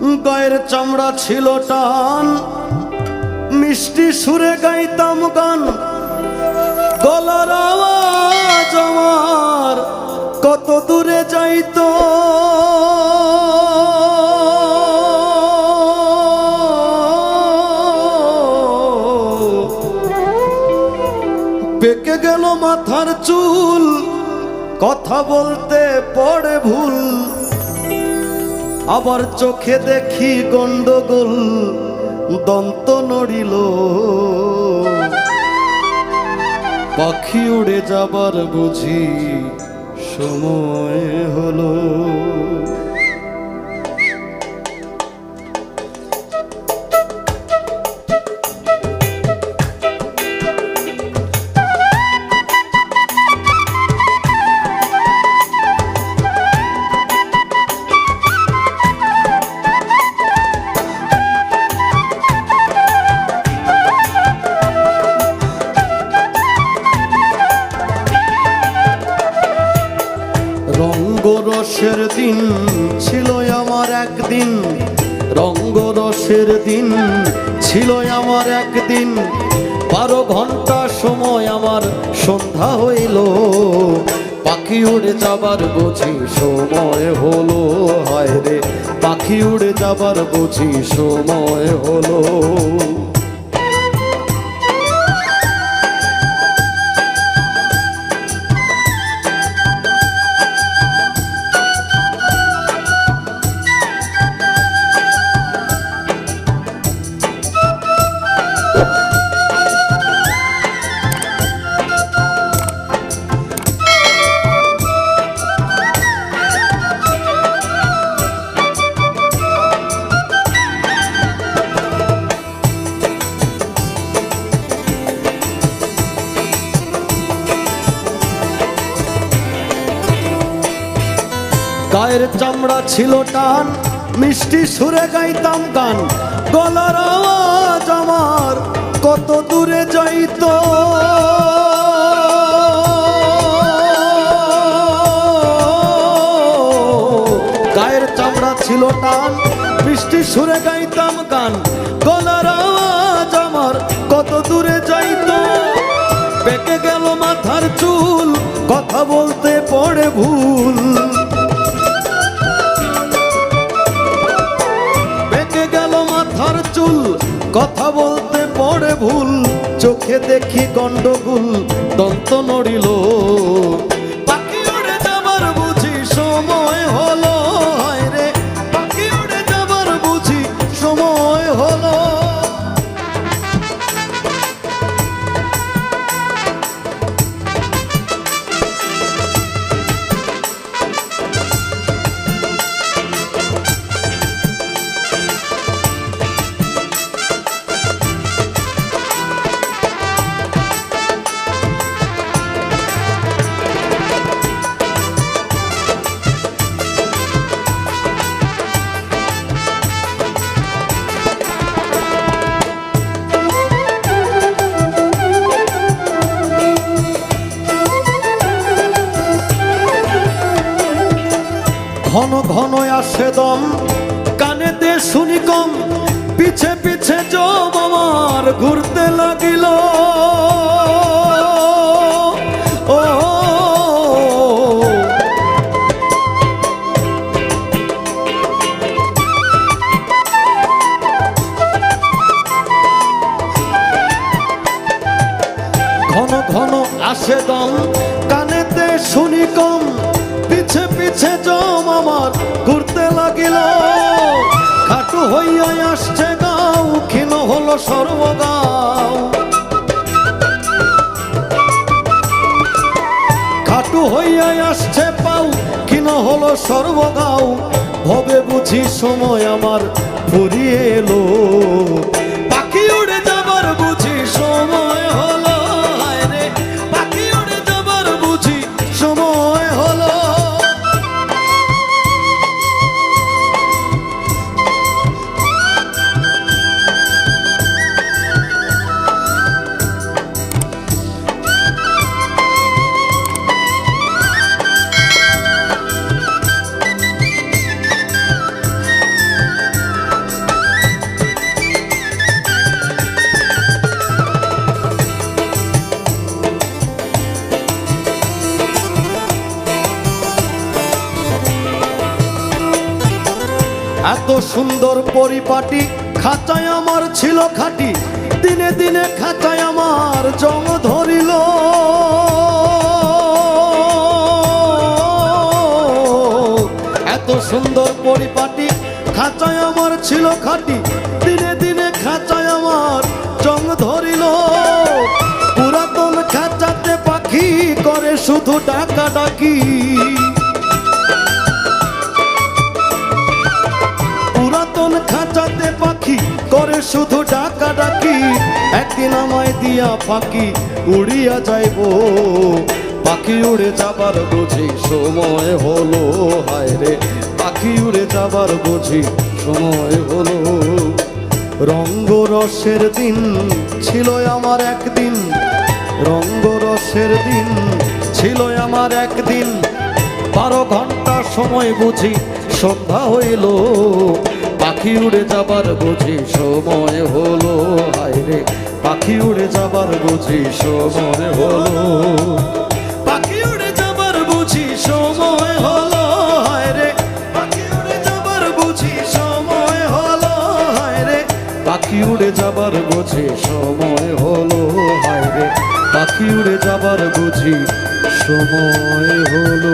গায়ের চামড়া ছিল টান, মিষ্টি সুরে গাইতাম গান, গলার আওয়াজ আমার কত দূরে যাইতো। পেকে গেল মাথার চুল, কথা বলতে পড়ে ভুল, আবার চোখে দেখি গন্ডগোল, দন্ত নড়িল। পাখি উড়ে যাবার বুঝি সময় হলো। রঙ্গরসের দিন ছিল আমার একদিন, রঙ্গরসের দিন ছিল আমার একদিন, 12 ঘন্টা সময় আমার সন্ধ্যা হইল। পাখি উড়ে যাবার বুঝি সময় হলো, হায় রে পাখি উড়ে যাবার বুঝি সময় হলো। গায়ের চামড়া ছিল টান, মিষ্টি সুরে গাইতাম গান, গলার আওয়াজ আমার কত দূরে যাইতো। গায়ের চামড়া ছিল টান, মিষ্টি সুরে গাইতাম গান, গলার আওয়াজ আমার কত দূরে যাইতো। পেকে গেল মাথার চুল, কথা বলতে পড়ে ভুল, চুল কথা বলতে পড়ে ভুল, চোখে দেখি গন্ডগোল, দন্ত নড়িল। পাখি উড়ে যাবার বুঝি সময় হলো, হায় রে পাখি উড়ে যাবার বুঝি সময় হলো। ঘন ঘন আসে দম, কানেতে শুনি কম, পিছে পিছে জম আমার ঘুরতে লাগিল। ও ঘন ঘন আসে দম, কানেতে শুনি কম, পিছে পিছে জম আমার ঘুরতে লাগিল। খাটু হইয়া আসছে গাও, ক্ষীণ হলো সর্বগাও। খাটু হইয়া আসছে পাও, ক্ষীণ হলো সর্বগাও। ভবে বুঝি সময় আমার ফুরিয়ে এলো, পাখি উড়ে যাবার বুঝি সময় হলো, হায় রে পাখি উড়ে যাবার বুঝি সময় হলো। এত সুন্দর পরিপাটি খাঁচায় আমার ছিল খাঁটি, দিনে দিনে খাঁচায় আমার জং ধরিল। এত সুন্দর পরিপাটি খাঁচায় আমার ছিল খাঁটি, দিনে দিনে খাঁচায় আমার জং ধরিল। পুরাতন খাঁচাতে পাখি করে শুধু ডাকা ডাকি, পুরাতন খাঁচাতে পাখি করে শুধু ডাকা ডাকি। একদিন আমায় দিয়া পাখি উড়িয়া যাইব, পাখি উড়ে যাবার বুঝি সময় হলো। হায় রে পাখি উড়ে যাবার বুঝি সময় হলো। রঙ্গরসের দিন ছিল আমার একদিন, রঙ্গরসের দিন ছিল আমার একদিন। 12 ঘন্টা সময় বুঝি সন্ধ্যা হইল, পাখি উড়ে যাবার বুঝি সময় হলো। হায় রে পাখি উড়ে যাবার বুঝি সময় হলো, পাখি উড়ে যাবার বুঝি সময় হলো। হায় রে পাখি উড়ে যাবার বুঝি সময় হলো। হায় রে পাখি উড়ে যাবার বুঝি সময় হলো। হায় রে পাখি উড়ে যাবার বুঝি সময় হলো।